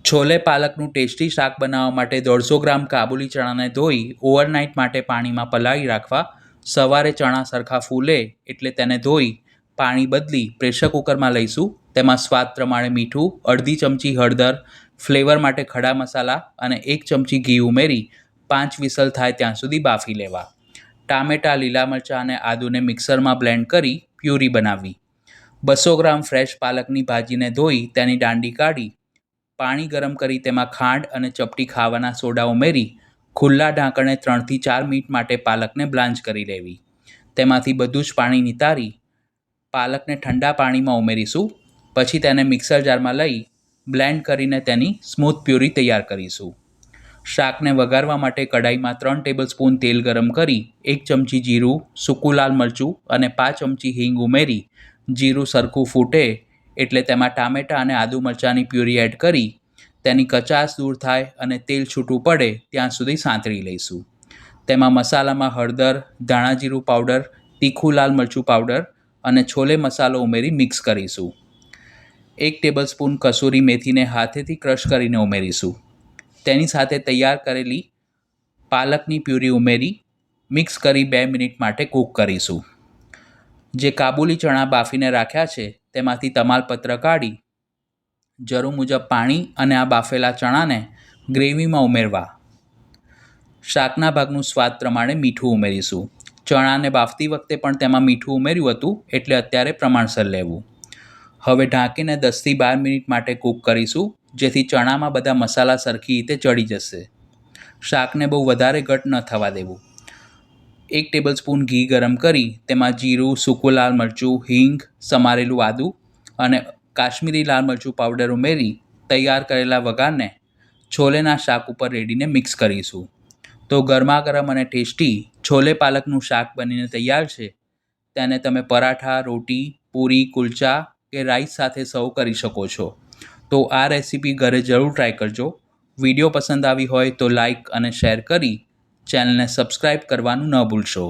Chole પાલકનું tasty શાક બનાવવા માટે 150 ગ્રામ કાબુલી ચણાને ધોઈ ઓવરનાઇટ માટે પાણીમાં પલાળી રાખવા. સવારે ચણા સરખા ફૂલે એટલે તેને ધોઈ પાણી બદલી પ્રેશર કુકરમાં લઈશું. તેમાં સ્વાદ પ્રમાણે મીઠું, અડધી ચમચી હળદર, ફ્લેવર માટે ખડા મસાલા અને 1 ચમચી ઘી ઉમેરી 5 વિસલ થાય ત્યાં સુધી બાફી લેવા. ટામેટાં, લીલા મરચાં અને આદુને મિક્સરમાં બ્લેન્ડ કરી પ્યુરી બનાવવી. 200 ગ્રામ ફ્રેશ પાલકની ભાજીને ધોઈ તેની દાંડી કાઢી પાણી ગરમ કરી તેમાં ખાંડ અને ચપટી ખાવાના સોડા ઉમેરી ખુલ્લા ઢાંકણે 3 થી 4 મિનિટ માટે પાલકને બ્લાન્ચ કરી લેવી. તેમાંથી બધું જ પાણી નિતારી પાલકને ઠંડા પાણીમાં ઉમેરીશું. પછી તેને મિક્સર જારમાં લઈ બ્લેન્ડ કરીને તેની સ્મૂથ પ્યુરી તૈયાર કરીશું. શાકને વઘારવા માટે કઢાઈમાં 3 ટેબલસ્પૂન તેલ ગરમ કરી 1 ચમચી જીરું, સૂકું લાલ મરચું અને 5 ચમચી હિંગ ઉમેરી જીરું સરખું ફૂટે એટલે તેમાં ટામેટાં અને આદુ મરચાંની પ્યુરી એડ કરી તેની કચાશ દૂર થાય અને તેલ છૂટું પડે ત્યાં સુધી સાંતળી લઈશું. તેમાં મસાલામાં હળદર, ધાણા જીરું પાવડર, તીખું લાલ મરચું પાવડર અને છોલે મસાલો ઉમેરી મિક્સ કરીશું. 1 ટેબલસ્પૂન કસૂરી મેથીને હાથેથી ક્રશ કરીને ઉમેરીશું. તેની સાથે તૈયાર કરેલી પાલકની પ્યુરી ઉમેરી મિક્સ કરી 2 મિનિટ માટે કૂક કરીશું. જે કાબુલી ચણા બાફીને રાખ્યા છે તેમાંથી તમાલપત્ર કાઢી જરૂર મુજબ પાણી અને આ બાફેલા ચણાને ગ્રેવીમાં ઉમેરવા. શાકના ભાગનું સ્વાદ પ્રમાણે મીઠું ઉમેરીશું. ચણાને બાફતી વખતે પણ તેમાં મીઠું ઉમેર્યું હતું એટલે અત્યારે પ્રમાણસર લેવું. હવે ઢાંકીને 10 થી 12 મિનિટ માટે કૂક કરીશું જેથી ચણામાં બધા મસાલા સરખી રીતે ચડી જશે. શાકને બહુ વધારે ઘટ ન થવા દેવું. 1 ટેબલસ્પૂન ઘી ગરમ કરી તેમાં જીરું, સૂકું લાલ મરચું, હિંગ, સમારેલું આદું અને કાશ્મીરી લાલ મરચું પાવડર ઉમેરી તૈયાર કરેલા વઘારને છોલેના શાક ઉપર રેડીને મિક્સ કરીશું. તો ગરમા ગરમ અને ટેસ્ટી છોલે પાલકનું શાક બનીને તૈયાર છે. તેને તમે પરાઠા, રોટી, પૂરી, કુલચા કે રાઈસ સાથે સર્વ કરી શકો છો. તો આ રેસીપી ઘરે જરૂર ટ્રાય કરજો. વિડીયો પસંદ આવી હોય તો લાઈક અને શેર કરી ચેનલને સબસ્ક્રાઈબ કરવાનું ન ભૂલશો.